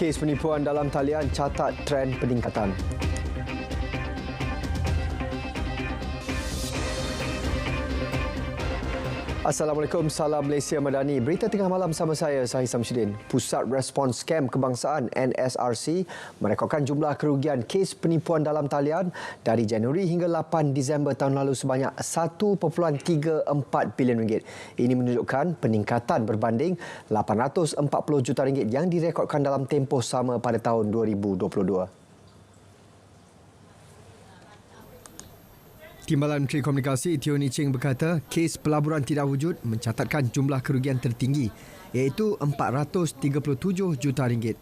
Kes penipuan dalam talian catat tren peningkatan. Assalamualaikum, salam Malaysia Madani. Berita tengah malam sama saya, Sahih Samsudin. Pusat Respons Skam Kebangsaan NSRC merekodkan jumlah kerugian kes penipuan dalam talian dari Januari hingga 8 Disember tahun lalu sebanyak 1.34 bilion ringgit. Ini menunjukkan peningkatan berbanding 840 juta ringgit yang direkodkan dalam tempoh sama pada tahun 2022. Timbalan Menteri Komunikasi Teo Nii Cheng berkata kes pelaburan tidak wujud mencatatkan jumlah kerugian tertinggi iaitu 437 juta ringgit.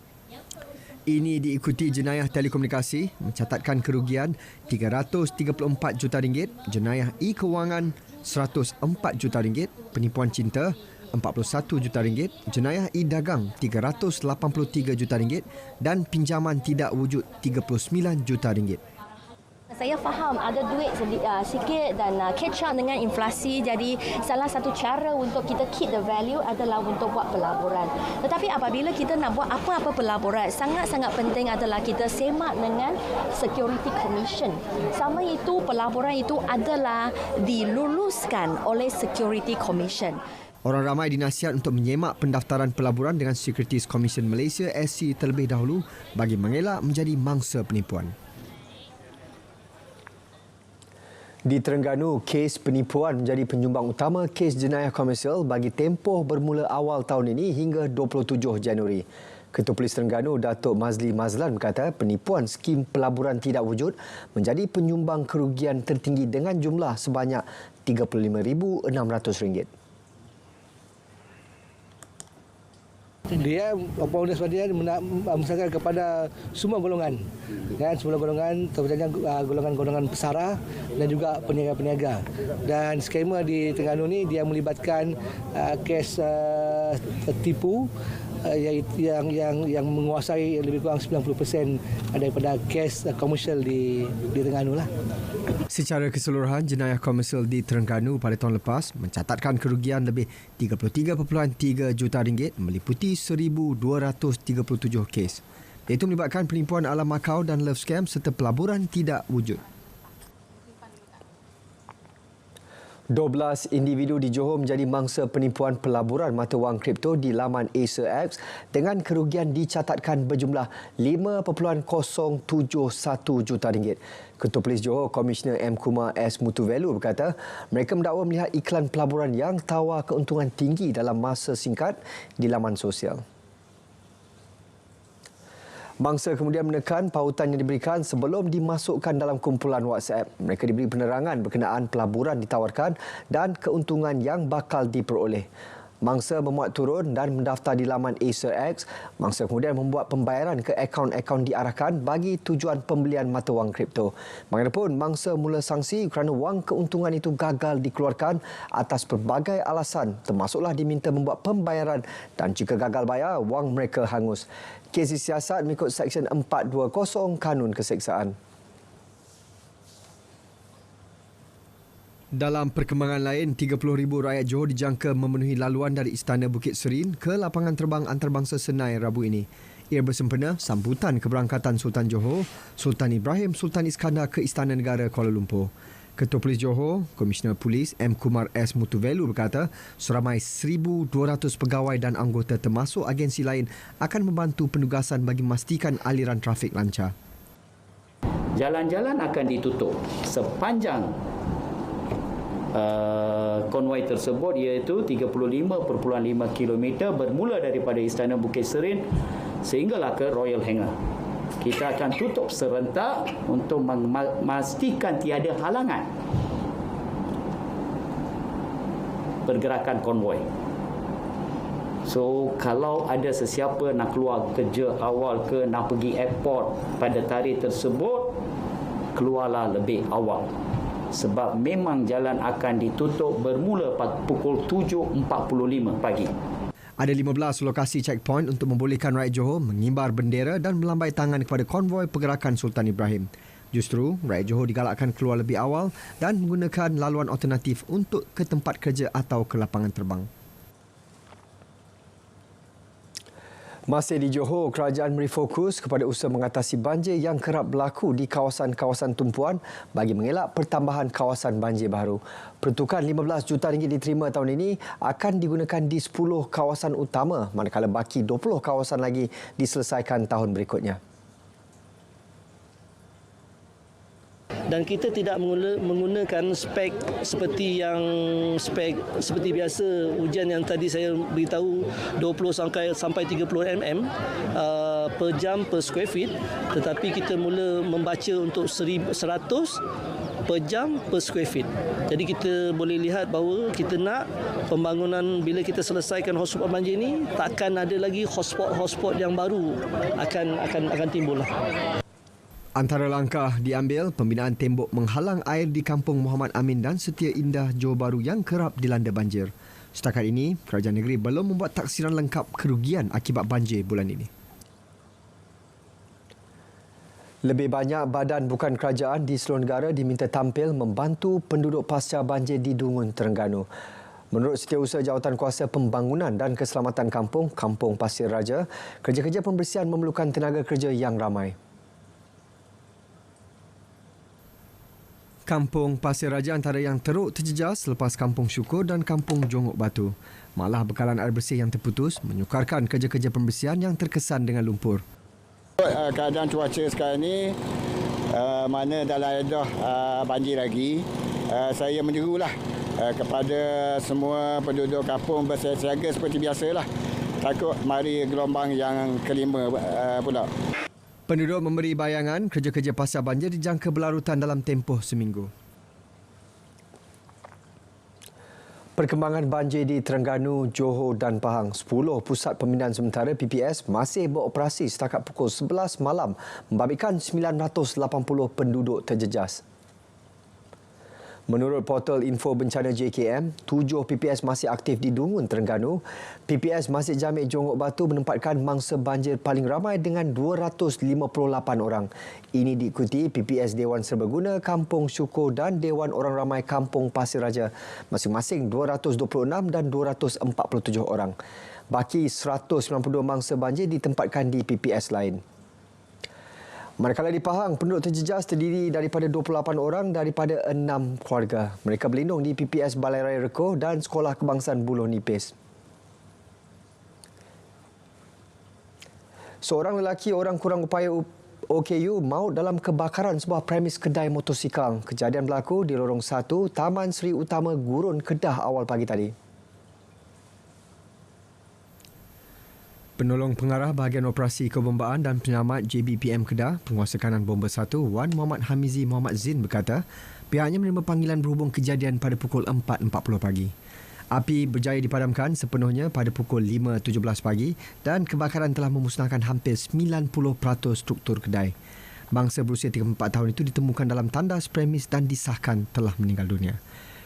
Ini diikuti jenayah telekomunikasi mencatatkan kerugian 334 juta ringgit, jenayah e-kewangan 104 juta ringgit, penipuan cinta 41 juta ringgit, jenayah e-dagang 383 juta ringgit dan pinjaman tidak wujud 39 juta ringgit. Saya faham ada duit sikit dan catch up dengan inflasi, jadi salah satu cara untuk kita keep the value adalah untuk buat pelaburan. Tetapi apabila kita nak buat apa-apa pelaburan, sangat-sangat penting adalah kita semak dengan Security Commission. Sama itu pelaburan itu adalah diluluskan oleh Security Commission. Orang ramai dinasihat untuk menyemak pendaftaran pelaburan dengan Securities Commission Malaysia SC terlebih dahulu bagi mengelak menjadi mangsa penipuan. Di Terengganu, kes penipuan menjadi penyumbang utama kes jenayah komersial bagi tempoh bermula awal tahun ini hingga 27 Januari. Ketua Polis Terengganu, Datuk Mazli Mazlan berkata penipuan skim pelaburan tidak wujud menjadi penyumbang kerugian tertinggi dengan jumlah sebanyak RM35,600. Dia bonus dia memusnahkan kepada semua golongan, semua golongan, terutamanya golongan pesara dan juga peniaga-peniaga. Dan skema di Terengganu ni dia melibatkan kes tipu yang menguasai lebih kurang 90% daripada kes komersial di Terengganu lah. Secara keseluruhan, jenayah komersial di Terengganu pada tahun lepas mencatatkan kerugian lebih 33.3 juta ringgit meliputi 1,237 kes. Iaitu melibatkan penipuan ala makau dan love scam serta pelaburan tidak wujud. 12 individu di Johor menjadi mangsa penipuan pelaburan mata wang kripto di laman AsiaX dengan kerugian dicatatkan berjumlah 5.071 juta ringgit. Ketua Polis Johor, Komisioner M. Kumar S. Mutuvelu berkata mereka mendakwa melihat iklan pelaburan yang tawar keuntungan tinggi dalam masa singkat di laman sosial. Mangsa kemudian menekan pautan yang diberikan sebelum dimasukkan dalam kumpulan WhatsApp. Mereka diberi penerangan berkenaan pelaburan ditawarkan dan keuntungan yang bakal diperoleh. Mangsa memuat turun dan mendaftar di laman AsiaX. Mangsa kemudian membuat pembayaran ke akaun-akaun diarahkan bagi tujuan pembelian mata wang kripto. Bagaimanapun, mangsa mula sanksi kerana wang keuntungan itu gagal dikeluarkan atas pelbagai alasan, termasuklah diminta membuat pembayaran dan jika gagal bayar, wang mereka hangus. Kes disiasat mengikut Seksyen 420 Kanun Keseksaan. Dalam perkembangan lain, 30,000 rakyat Johor dijangka memenuhi laluan dari Istana Bukit Serin ke lapangan terbang antarabangsa Senai Rabu ini. Ia bersempena sambutan keberangkatan Sultan Johor, Sultan Ibrahim Sultan Iskandar ke Istana Negara Kuala Lumpur. Ketua Polis Johor, Komisioner Polis M. Kumar S. Mutuvelu berkata seramai 1,200 pegawai dan anggota termasuk agensi lain akan membantu penugasan bagi memastikan aliran trafik lancar. Jalan-jalan akan ditutup sepanjang konvoi tersebut iaitu 35.5 km bermula daripada Istana Bukit Serin sehinggalah ke Royal Hangar. Kita akan tutup serentak untuk memastikan tiada halangan pergerakan konvoi. So, kalau ada sesiapa nak keluar kerja awal ke nak pergi airport pada tarikh tersebut, keluarlah lebih awal. Sebab memang jalan akan ditutup bermula pukul 7.45 pagi. Ada 15 lokasi checkpoint untuk membolehkan rakyat Johor mengimbar bendera dan melambai tangan kepada konvoi pergerakan Sultan Ibrahim. Justru, rakyat Johor digalakkan keluar lebih awal dan menggunakan laluan alternatif untuk ke tempat kerja atau ke lapangan terbang. Masih di Johor, kerajaan memberi fokus kepada usaha mengatasi banjir yang kerap berlaku di kawasan-kawasan tumpuan bagi mengelak pertambahan kawasan banjir baru. Peruntukan RM15 juta diterima tahun ini akan digunakan di 10 kawasan utama, manakala baki 20 kawasan lagi diselesaikan tahun berikutnya. Dan kita tidak menggunakan spek seperti biasa hujan yang tadi saya beritahu 20 sampai 30 mm per jam per square feet, tetapi kita mula membaca untuk 100 per jam per square feet. Jadi kita boleh lihat bahawa kita nak pembangunan, bila kita selesaikan hotspot banjir ini, takkan ada lagi hotspot yang baru akan timbul. Antara langkah diambil, pembinaan tembok menghalang air di Kampung Muhammad Amin dan Setia Indah, Johor Bahru yang kerap dilanda banjir. Setakat ini, kerajaan negeri belum membuat taksiran lengkap kerugian akibat banjir bulan ini. Lebih banyak badan bukan kerajaan di seluruh negara diminta tampil membantu penduduk pasca banjir di Dungun, Terengganu. Menurut Setiausaha Jawatan Kuasa Pembangunan dan Keselamatan Kampung, Kampung Pasir Raja, kerja-kerja pembersihan memerlukan tenaga kerja yang ramai. Kampung Pasir Raja antara yang teruk terjejas selepas Kampung Syukur dan Kampung Jongok Batu. Malah bekalan air bersih yang terputus menyukarkan kerja-kerja pembersihan yang terkesan dengan lumpur. Keadaan cuaca sekarang ni, mana dalam edah banjir lagi, saya menyerulah kepada semua penduduk kampung bersiaga seperti biasalah. Takut mari gelombang yang kelima pula. Penduduk memberi bayangan kerja-kerja pasca banjir dijangka berlarutan dalam tempoh seminggu. Perkembangan banjir di Terengganu, Johor dan Pahang. 10 pusat pembinaan sementara PPS masih beroperasi setakat pukul 11 malam, membabitkan 980 penduduk terjejas. Menurut portal Info Bencana JKM, 7 PPS masih aktif di Dungun, Terengganu. PPS Masjid Jamik Jongok Batu menempatkan mangsa banjir paling ramai dengan 258 orang. Ini diikuti PPS Dewan Serbaguna Kampung Syukur dan Dewan Orang Ramai Kampung Pasir Raja, masing-masing 226 dan 247 orang. Baki 192 mangsa banjir ditempatkan di PPS lain. Manakala di Pahang, penduduk terjejas terdiri daripada 28 orang daripada 6 keluarga. Mereka berlindung di PPS Balai Raya Rekoh dan Sekolah Kebangsaan Buloh Nipis. Seorang lelaki orang kurang upaya OKU maut dalam kebakaran sebuah premis kedai motosikal. Kejadian berlaku di Lorong 1, Taman Seri Utama Gurun, Kedah awal pagi tadi. Penolong pengarah bahagian operasi kebombaan dan penyelamat JBPM Kedah, Penguasa Kanan Bomba 1, Wan Muhammad Hamizi Muhammad Zin berkata, pihaknya menerima panggilan berhubung kejadian pada pukul 4.40 pagi. Api berjaya dipadamkan sepenuhnya pada pukul 5.17 pagi dan kebakaran telah memusnahkan hampir 90% struktur kedai. Bangsa berusia 34 tahun itu ditemukan dalam tandas premis dan disahkan telah meninggal dunia.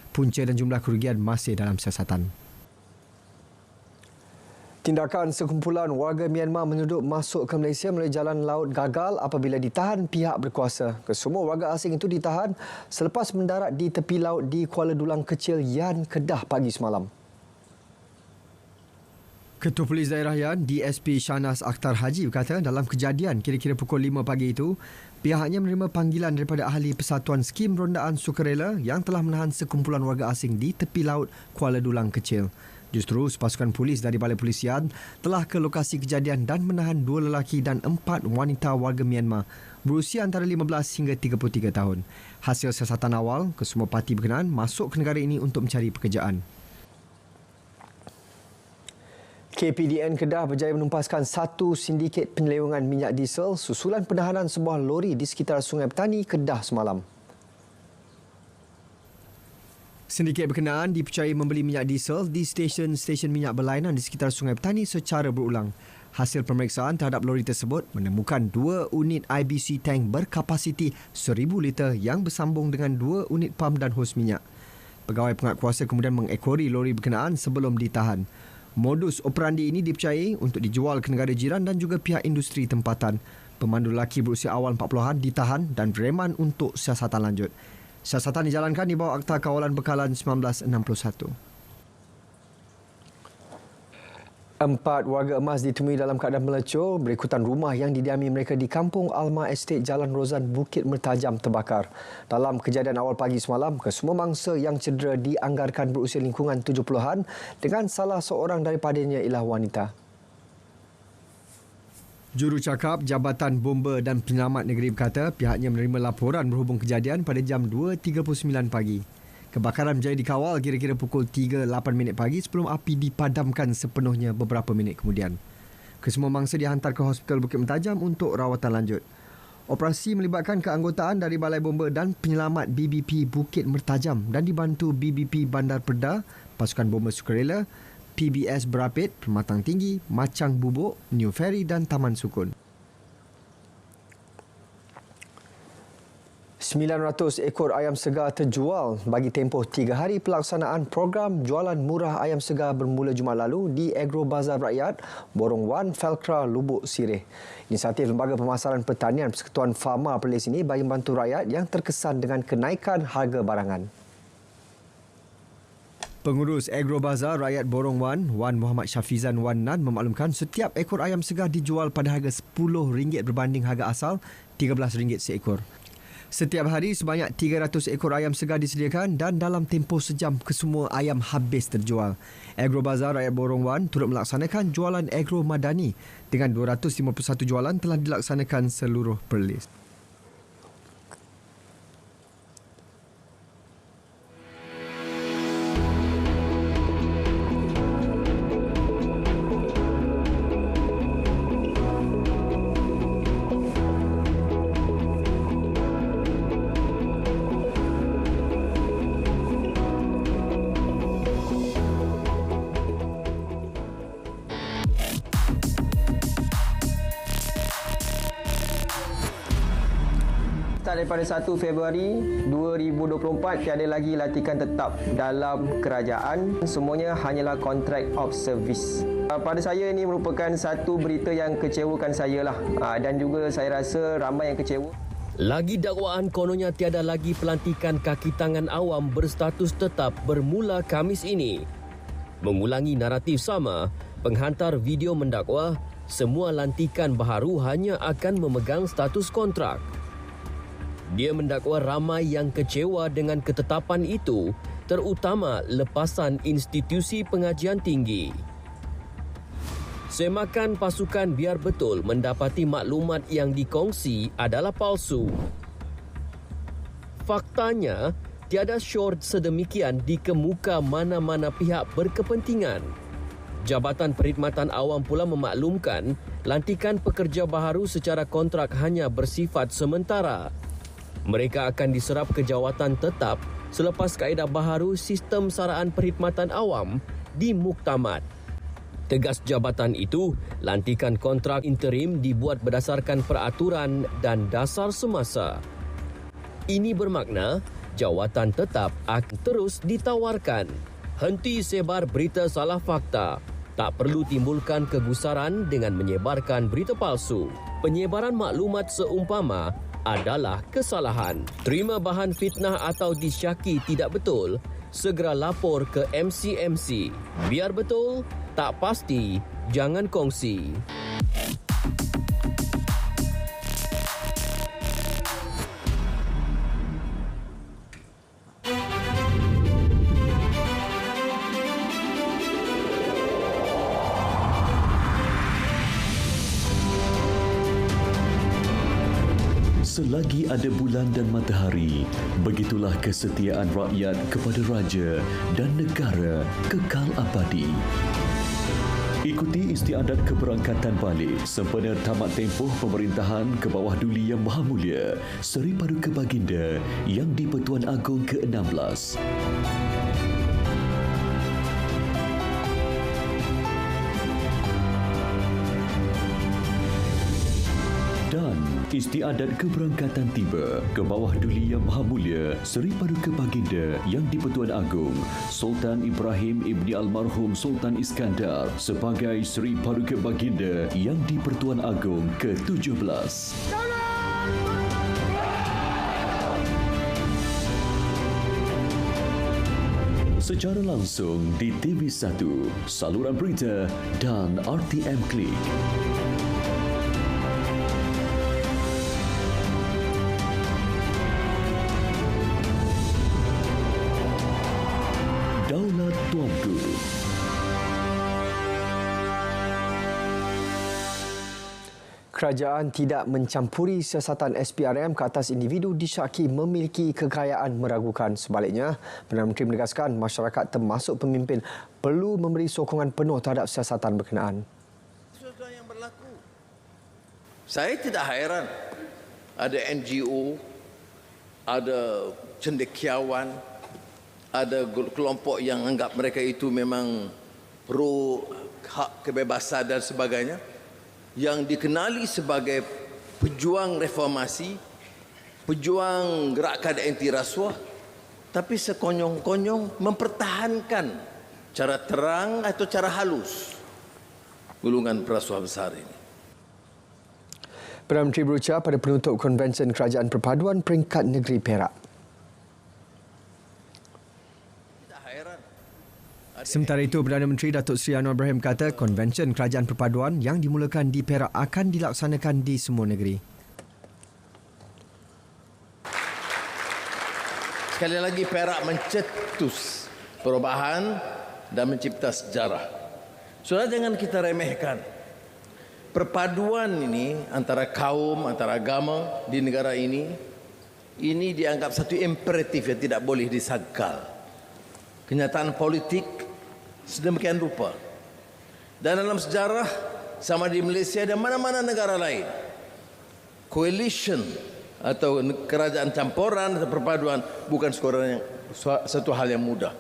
Punca dan jumlah kerugian masih dalam siasatan. Tindakan sekumpulan warga Myanmar menyudut masuk ke Malaysia melalui jalan laut gagal apabila ditahan pihak berkuasa. Kesemua warga asing itu ditahan selepas mendarat di tepi laut di Kuala Dulang Kecil, Yan, Kedah pagi semalam. Ketua Polis Daerah Yan, DSP Shahnaz Akhtar Haji berkata dalam kejadian kira-kira pukul 5 pagi itu, pihaknya menerima panggilan daripada ahli Persatuan Skim Rondaan Sukarela yang telah menahan sekumpulan warga asing di tepi laut Kuala Dulang Kecil. Justru pasukan polis dari Balai Polisian telah ke lokasi kejadian dan menahan 2 lelaki dan 4 wanita warga Myanmar berusia antara 15 hingga 33 tahun. Hasil siasatan awal, kesemua parti berkenaan masuk ke negara ini untuk mencari pekerjaan. KPDN Kedah berjaya menumpaskan satu sindiket penyelewengan minyak diesel susulan penahanan sebuah lori di sekitar Sungai Petani, Kedah semalam. Sindiket berkenaan dipercayai membeli minyak diesel di stesen-stesen minyak berlainan di sekitar Sungai Petani secara berulang. Hasil pemeriksaan terhadap lori tersebut menemukan 2 unit IBC tank berkapasiti 1,000 liter yang bersambung dengan 2 unit pam dan hos minyak. Pegawai penguatkuasa kemudian mengekori lori berkenaan sebelum ditahan. Modus operandi ini dipercayai untuk dijual ke negara jiran dan juga pihak industri tempatan. Pemandu lelaki berusia awal 40-an ditahan dan bereman untuk siasatan lanjut. Siasatan dijalankan di bawah Akta Kawalan Bekalan 1961. 4 warga emas ditemui dalam keadaan melecur berikutan rumah yang didiami mereka di Kampung Alma Estate Jalan Rozan, Bukit Mertajam terbakar. Dalam kejadian awal pagi semalam, kesemua mangsa yang cedera dianggarkan berusia lingkungan 70-an dengan salah seorang daripadanya ialah wanita. Jurucakap Jabatan Bomba dan Penyelamat Negeri berkata pihaknya menerima laporan berhubung kejadian pada jam 2.39 pagi. Kebakaran berjaya dikawal kira-kira pukul 3.08 pagi sebelum api dipadamkan sepenuhnya beberapa minit kemudian. Kesemua mangsa dihantar ke Hospital Bukit Mertajam untuk rawatan lanjut. Operasi melibatkan keanggotaan dari Balai Bomba dan Penyelamat BBP Bukit Mertajam dan dibantu BBP Bandar Perda, Pasukan Bomba Sukarela, PBS Berapit, Permatang Tinggi, Macang Bubuk, New Ferry dan Taman Sukun. 900 ekor ayam segar terjual bagi tempoh 3 hari pelaksanaan program jualan murah ayam segar bermula Jumaat lalu di Agro Bazar Rakyat, Borong Wan, Felkra, Lubuk Sirih. Inisiatif Lembaga Pemasaran Pertanian Persekutuan Farma Perlis ini bagi membantu rakyat yang terkesan dengan kenaikan harga barangan. Pengurus Agro Bazar Rakyat Borong Wan, Wan Muhammad Syafizan Wan Nan memaklumkan setiap ekor ayam segar dijual pada harga RM10 berbanding harga asal RM13 seekor. Setiap hari sebanyak 300 ekor ayam segar disediakan dan dalam tempoh sejam kesemua ayam habis terjual. Agro Bazar Rakyat Borong Wan turut melaksanakan jualan agro madani dengan 251 jualan telah dilaksanakan seluruh Perlis. Daripada 1 Februari 2024 tiada lagi latihan tetap dalam kerajaan, semuanya hanyalah contract of service. Pada saya ini merupakan satu berita yang kecewakan saya lah, dan juga saya rasa ramai yang kecewa. Lagi dakwaan kononnya tiada lagi pelantikan kaki tangan awam berstatus tetap bermula Khamis ini. Mengulangi naratif sama, penghantar video mendakwa semua lantikan baharu hanya akan memegang status kontrak. Dia mendakwa ramai yang kecewa dengan ketetapan itu, terutama lepasan institusi pengajian tinggi. Semakan pasukan Biar Betul mendapati maklumat yang dikongsi adalah palsu. Faktanya, tiada syur sedemikian dikemuka mana-mana pihak berkepentingan. Jabatan Perkhidmatan Awam pula memaklumkan lantikan pekerja baharu secara kontrak hanya bersifat sementara. Mereka akan diserap ke jawatan tetap selepas kaedah baharu sistem saraan perkhidmatan awam dimuktamad. Tegas jabatan itu, lantikan kontrak interim dibuat berdasarkan peraturan dan dasar semasa. Ini bermakna jawatan tetap akan terus ditawarkan. Henti sebar berita salah fakta. Tak perlu timbulkan kegusaran dengan menyebarkan berita palsu. Penyebaran maklumat seumpama adalah kesalahan. Terima bahan fitnah atau disyaki tidak betul, segera lapor ke MCMC. Biar betul, tak pasti, jangan kongsi. Selagi ada bulan dan matahari, begitulah kesetiaan rakyat kepada raja dan negara kekal abadi. Ikuti istiadat keberangkatan balik sempena tamat tempoh pemerintahan ke bawah Duli Yang Maha Mulia Seri Paduka Baginda Yang di-Pertuan Agong ke-16. Dan istiadat keberangkatan tiba ke bawah Duli Yang Maha Mulia Seri Paduka Baginda Yang di-Pertuan Agong Sultan Ibrahim Ibni Almarhum Sultan Iskandar sebagai Seri Paduka Baginda Yang di-Pertuan Agong ke-17. secara langsung di TV1, saluran berita dan RTM Klik. Daulat Tuanku. Kerajaan tidak mencampuri siasatan SPRM ke atas individu disyaki memiliki kekayaan meragukan. Sebaliknya, Perdana Menteri menegaskan masyarakat termasuk pemimpin perlu memberi sokongan penuh terhadap siasatan berkenaan. Sesuatu yang berlaku. Saya tidak hairan ada NGO, ada cendekiawan, ada kelompok yang anggap mereka itu memang pro hak kebebasan dan sebagainya, yang dikenali sebagai pejuang reformasi, pejuang gerakan anti rasuah, tapi sekonyong-konyong mempertahankan cara terang atau cara halus golongan perasuah besar ini. Perdana Menteri berucap pada penutup Konvensyen Kerajaan Perpaduan Peringkat Negeri Perak. Sementara itu, Perdana Menteri Datuk Seri Anwar Ibrahim kata Konvensyen Kerajaan Perpaduan yang dimulakan di Perak akan dilaksanakan di semua negeri. Sekali lagi, Perak mencetus perubahan dan mencipta sejarah. Saudara, jangan kita remehkan. Perpaduan ini antara kaum, antara agama di negara ini dianggap satu imperatif yang tidak boleh disangkal. Kenyataan politik sedemikian rupa. Dan dalam sejarah, sama di Malaysia dan mana-mana negara lain, coalition atau kerajaan campuran atau perpaduan bukan satu hal yang mudah.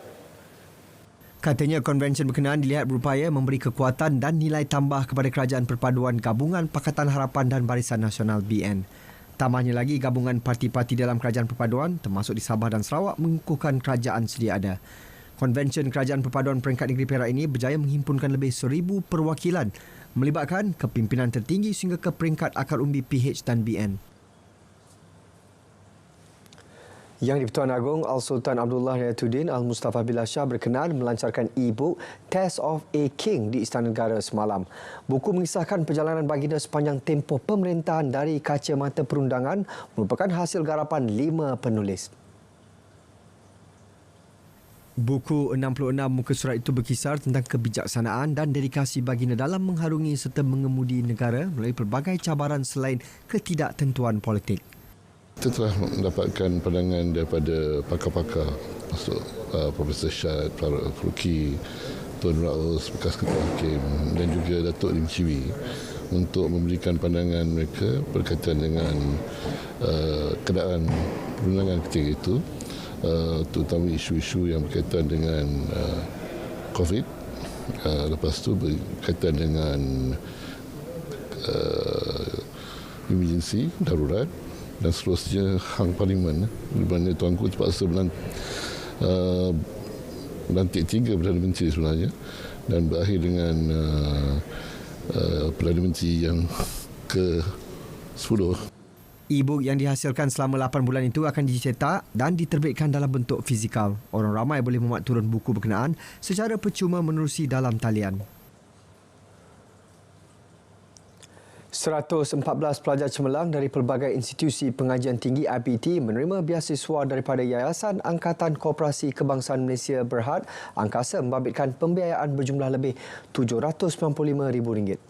Katanya konvensyen berkenaan dilihat berupaya memberi kekuatan dan nilai tambah kepada kerajaan perpaduan Gabungan Pakatan Harapan dan Barisan Nasional BN. Tambahnya lagi, gabungan parti-parti dalam kerajaan perpaduan termasuk di Sabah dan Sarawak mengukuhkan kerajaan sedia ada. Konvensyen Kerajaan Perpaduan Peringkat Negeri Perak ini berjaya menghimpunkan lebih 1,000 perwakilan melibatkan kepimpinan tertinggi sehingga ke peringkat akar umbi PH dan BN. Yang di-Pertuan Agong Al-Sultan Abdullah Riyatuddin Al-Mustafa Billah Shah berkenan melancarkan e-book Test of a King di Istana Negara semalam. Buku mengisahkan perjalanan baginda sepanjang tempoh pemerintahan dari kacamata perundangan merupakan hasil garapan 5 penulis. Buku 66 muka surat itu berkisar tentang kebijaksanaan dan dedikasi baginda dalam mengharungi serta mengemudi negara melalui pelbagai cabaran selain ketidaktentuan politik. Kita telah mendapatkan pandangan daripada pakar-pakar, masuk Profesor Syed, Faruk Al-Fuki, Tuan Raus, bekas Ketua Hakim dan juga Datuk Lim Ciwi untuk memberikan pandangan mereka berkaitan dengan keadaan perundangan ketika itu, terutama isu-isu yang berkaitan dengan COVID, lepas tu berkaitan dengan emergency, darurat dan seterusnya hang parlimen, di mana tuanku terpaksa melantik 3 Perdana Menteri sebenarnya dan berakhir dengan Perdana Menteri yang ke-10. E-book yang dihasilkan selama 8 bulan itu akan dicetak dan diterbitkan dalam bentuk fizikal. Orang ramai boleh memuat turun buku berkenaan secara percuma menerusi dalam talian. 114 pelajar cemerlang dari pelbagai institusi pengajian tinggi IPT menerima beasiswa daripada Yayasan Angkatan Koperasi Kebangsaan Malaysia Berhad Angkasa membabitkan pembiayaan berjumlah lebih RM795,000.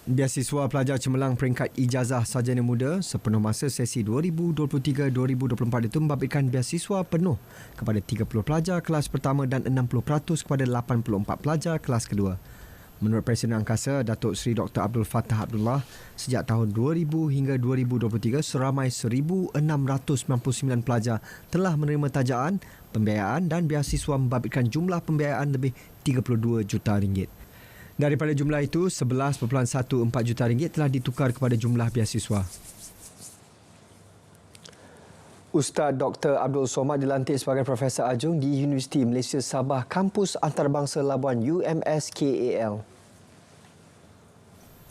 Beasiswa pelajar cemerlang peringkat ijazah sarjana muda sepenuh masa sesi 2023-2024 itu membabitkan beasiswa penuh kepada 30 pelajar kelas pertama dan 60% kepada 84 pelajar kelas kedua. Menurut Presiden Angkasa, Datuk Seri Dr. Abdul Fattah Abdullah, sejak tahun 2000 hingga 2023, seramai 1,699 pelajar telah menerima tajaan, pembiayaan dan beasiswa membabitkan jumlah pembiayaan lebih RM32 juta. Daripada jumlah itu, 11.14 juta ringgit telah ditukar kepada jumlah beasiswa. Ustaz Dr. Abdul Somad dilantik sebagai Profesor Adjung di Universiti Malaysia Sabah Kampus Antarabangsa Labuan UMSKAL.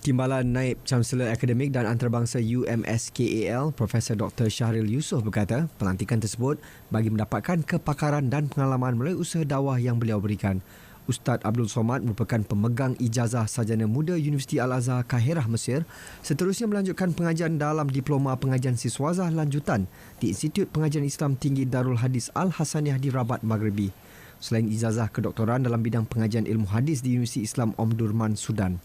Timbalan Naib Chancellor Akademik dan Antarabangsa UMSKAL, Profesor Dr. Syahril Yusof berkata, pelantikan tersebut bagi mendapatkan kepakaran dan pengalaman melalui usaha dakwah yang beliau berikan. Ustaz Abdul Somad merupakan pemegang ijazah sarjana muda Universiti Al-Azhar Kahirah Mesir, seterusnya melanjutkan pengajian dalam Diploma Pengajian Siswazah Lanjutan di Institut Pengajian Islam Tinggi Darul Hadis Al-Hasaniyah di Rabat, Maghribi. Selain ijazah kedoktoran dalam bidang pengajian ilmu hadis di Universiti Islam Omdurman, Sudan.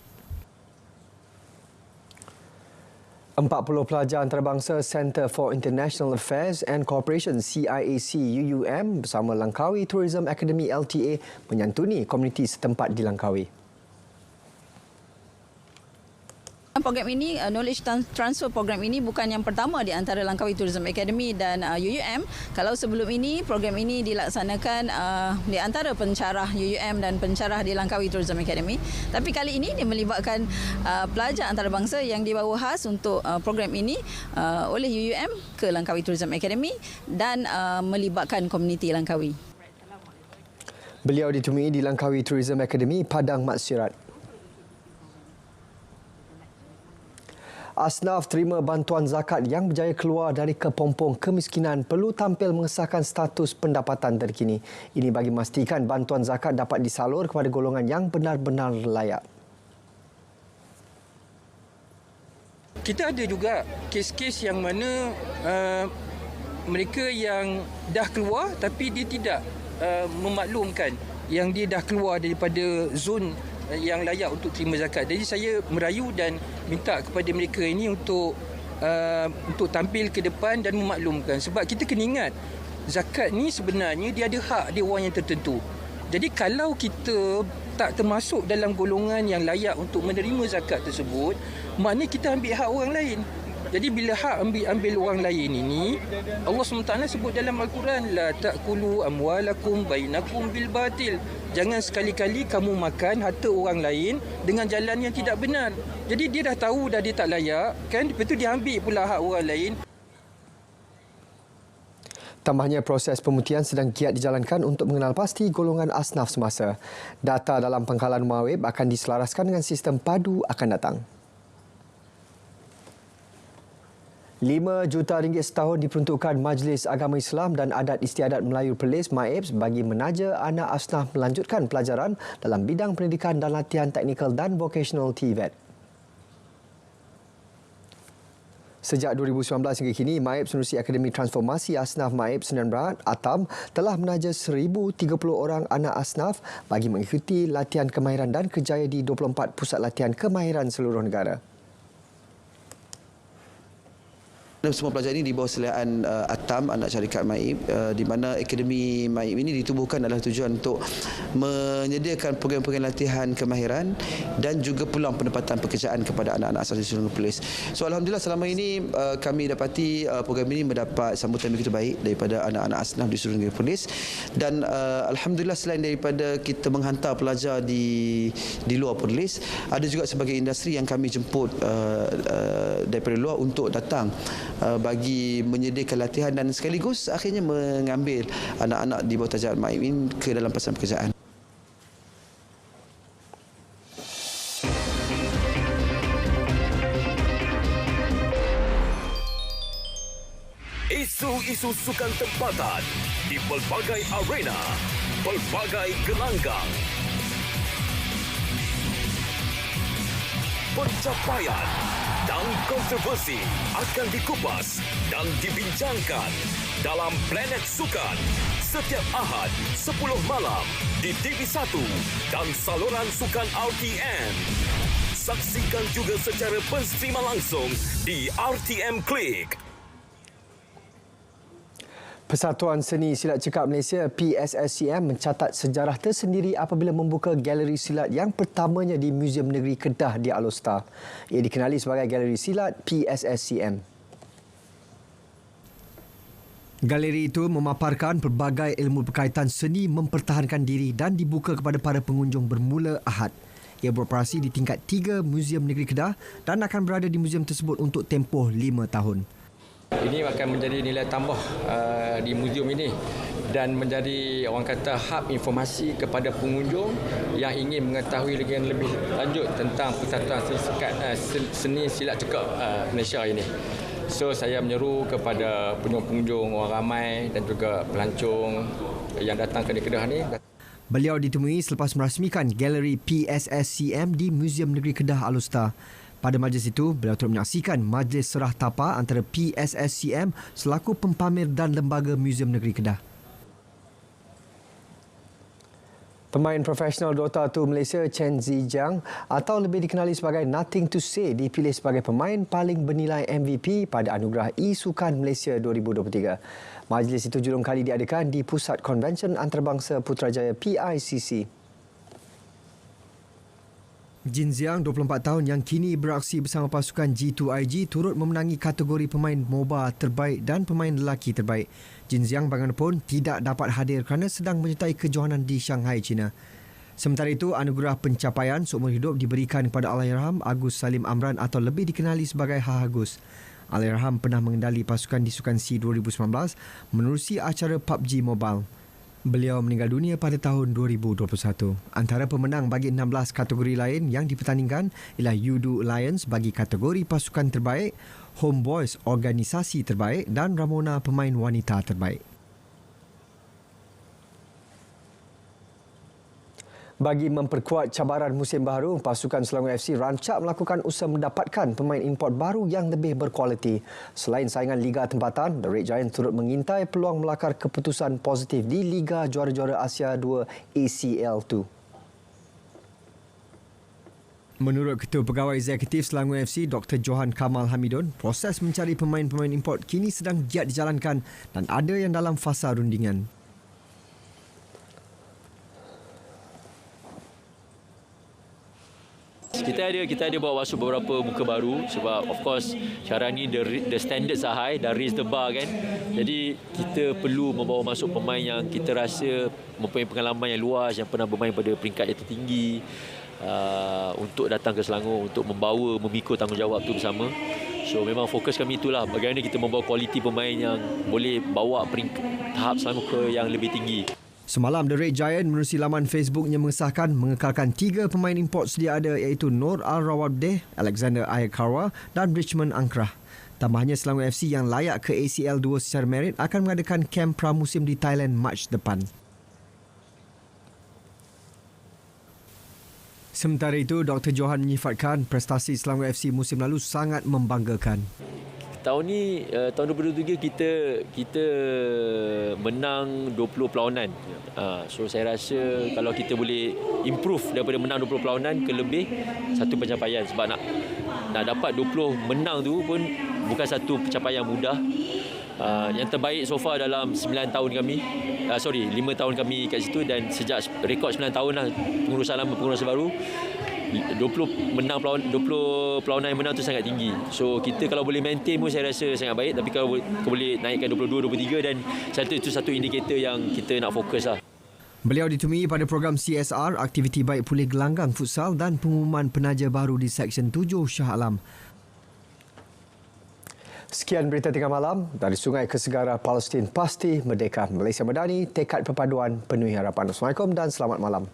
40 pelajar antarabangsa Centre for International Affairs and Cooperation CIAC UUM bersama Langkawi Tourism Academy LTA menyantuni komuniti setempat di Langkawi. Program ini, Knowledge Transfer Program ini bukan yang pertama di antara Langkawi Tourism Academy dan UUM. Kalau sebelum ini, program ini dilaksanakan di antara pencarah UUM dan pencarah di Langkawi Tourism Academy. Tapi kali ini dia melibatkan pelajar antarabangsa yang dibawa khas untuk program ini oleh UUM ke Langkawi Tourism Academy dan melibatkan komuniti Langkawi. Beliau ditemui di Langkawi Tourism Academy, Padang Matsirat. Asnaf terima bantuan zakat yang berjaya keluar dari kepompong kemiskinan perlu tampil mengesahkan status pendapatan terkini. Ini bagi memastikan bantuan zakat dapat disalur kepada golongan yang benar-benar layak. Kita ada juga kes-kes yang mana mereka yang dah keluar tapi dia tidak memaklumkan yang dia dah keluar daripada zon yang layak untuk terima zakat. Jadi saya merayu dan minta kepada mereka ini untuk tampil ke depan dan memaklumkan. Sebab kita kena ingat, zakat ni sebenarnya dia ada hak dia orang yang tertentu. Jadi kalau kita tak termasuk dalam golongan yang layak untuk menerima zakat tersebut, maknanya kita ambil hak orang lain. Jadi bila hak ambil orang lain ini, Allah SWT sebut dalam Al-Quran, la ta'kulu amwalakum bainakum bil batil. Jangan sekali-kali kamu makan harta orang lain dengan jalan yang tidak benar. Jadi dia dah tahu dah dia tak layak, kan? Lepas tu dia ambil pula hak orang lain. Tambahnya, proses pemutihan sedang giat dijalankan untuk mengenal pasti golongan asnaf semasa. Data dalam pangkalan Mawib akan diselaraskan dengan sistem padu akan datang. RM5 juta setahun diperuntukkan Majlis Agama Islam dan Adat Istiadat Melayu Perlis MAIPS bagi menaja anak asnaf melanjutkan pelajaran dalam bidang pendidikan dan latihan teknikal dan vocational TVET. Sejak 2019 hingga kini, MAIPS Menerusi Akademi Transformasi Asnaf MAIPS Sdn Bhd ATAM telah menaja 1,030 orang anak asnaf bagi mengikuti latihan kemahiran dan kerjaya di 24 pusat latihan kemahiran seluruh negara. Semua pelajar ini di bawah seliaan ATAM, anak syarikat MAIP, di mana Akademi MAIP ini ditubuhkan adalah tujuan untuk menyediakan program-program latihan kemahiran dan juga peluang penempatan pekerjaan kepada anak-anak asal di seluruh Perlis. So alhamdulillah selama ini kami dapati program ini mendapat sambutan begitu baik daripada anak-anak asnaf di seluruh negeri Perlis, dan alhamdulillah selain daripada kita menghantar pelajar di luar Perlis, ada juga sebagai industri yang kami jemput daripada luar untuk datang bagi menyediakan latihan dan sekaligus akhirnya mengambil anak-anak di bawah tajaran MAIP ini ke dalam pasaran pekerjaan. Isu-isu sukan tempatan di pelbagai arena, pelbagai gelanggang. Pencapaian dan kontroversi akan dikupas dan dibincangkan dalam Planet Sukan setiap Ahad 10 malam di TV1 dan saluran sukan RTM. Saksikan juga secara penstreaman langsung di RTM Klik. Persatuan Seni Silat Cekap Malaysia PSSCM mencatat sejarah tersendiri apabila membuka galeri silat yang pertamanya di Muzium Negeri Kedah di Alor. Ia dikenali sebagai Galeri Silat PSSCM. Galeri itu memaparkan pelbagai ilmu berkaitan seni mempertahankan diri dan dibuka kepada para pengunjung bermula Ahad. Ia beroperasi di tingkat 3 Muzium Negeri Kedah dan akan berada di muzium tersebut untuk tempoh 5 tahun. Ini akan menjadi nilai tambah di muzium ini dan menjadi orang kata hub informasi kepada pengunjung yang ingin mengetahui dengan lebih lanjut tentang Persatuan Seni Silat Cekak Malaysia ini. So saya menyeru kepada pengunjung orang ramai dan juga pelancong yang datang ke Kedah ni. Beliau ditemui selepas merasmikan galeri PSSCM di Museum Negeri Kedah Alustar. Pada majlis itu, beliau turut menyaksikan majlis serah tapa antara PSSCM selaku pempamer dan lembaga Museum Negeri Kedah. Pemain profesional Dota 2 Malaysia Chen Zijiang atau lebih dikenali sebagai Nothing to Say dipilih sebagai pemain paling bernilai MVP pada Anugerah E-Sukan Malaysia 2023. Majlis itu julung kali diadakan di Pusat Konvensyen Antarabangsa Putrajaya PICC. Jin Ziang, 24 tahun yang kini beraksi bersama pasukan G2IG turut memenangi kategori pemain MOBA terbaik dan pemain lelaki terbaik. Jin Ziang bagaimanapun tidak dapat hadir kerana sedang menyertai kejohanan di Shanghai, China. Sementara itu, anugerah pencapaian seumur hidup diberikan kepada Allahyarham Agus Salim Amran atau lebih dikenali sebagai Agus. Allahyarham pernah mengendali pasukan di Sukan SEA 2019 menerusi acara PUBG Mobile. Beliau meninggal dunia pada tahun 2021. Antara pemenang bagi 16 kategori lain yang dipertandingkan ialah Yudu Lions bagi kategori pasukan terbaik, Homeboys organisasi terbaik dan Ramona pemain wanita terbaik. Bagi memperkuat cabaran musim baru, pasukan Selangor FC rancak melakukan usaha mendapatkan pemain import baru yang lebih berkualiti. Selain saingan Liga Tempatan, The Red Giant turut mengintai peluang melakar keputusan positif di Liga Juara-Juara Asia 2 ACL2. Menurut Ketua Pegawai Eksekutif Selangor FC, Dr. Johan Kamal Hamidun, proses mencari pemain-pemain import kini sedang giat dijalankan dan ada yang dalam fasa rundingan. Kita ada bawa masuk beberapa muka baru sebab of course sekarang ni the standards are high, dah raise the bar kan. Jadi kita perlu membawa masuk pemain yang kita rasa mempunyai pengalaman yang luas, yang pernah bermain pada peringkat yang tertinggi untuk datang ke Selangor untuk memikul tanggungjawab tu bersama. So memang fokus kami itulah, bagaimana kita membawa kualiti pemain yang boleh bawa tahap Selangor ke yang lebih tinggi. Semalam, The Red Giant menerusi laman Facebooknya mengesahkan mengekalkan 3 pemain import sedia ada iaitu Nur Al-Rawabdeh, Alexander Ayakarwa dan Richmond Angkrah. Tambahnya, Selangor FC yang layak ke ACL2 secara merit akan mengadakan kem pramusim di Thailand Mac depan. Sementara itu, Dr. Johan menyifatkan prestasi Selangor FC musim lalu sangat membanggakan. Tahun ni, tahun 2023 kita menang 20 perlawanan. So saya rasa kalau kita boleh improve daripada menang 20 perlawanan ke lebih, satu pencapaian. Sebab nak dapat 20 menang tu pun bukan satu pencapaian mudah. Yang terbaik so far dalam 9 tahun kami, 5 tahun kami kat situ, dan sejak rekod 9 tahun lah pengurusan lama pengurusan baru, 20 perlawanan yang menang tu sangat tinggi. So kita kalau boleh maintain pun saya rasa sangat baik, tapi kalau boleh naikkan 22, 23, dan itu satu indikator yang kita nak fokus lah. Beliau ditemui pada program CSR, aktiviti baik pulih gelanggang futsal dan pengumuman penaja baru di Seksyen 7 Shah Alam. Sekian berita tengah malam dari Sungai ke Segara, Palestin pasti merdeka. Malaysia Madani, tekad perpaduan penuhi harapan. Assalamualaikum dan selamat malam.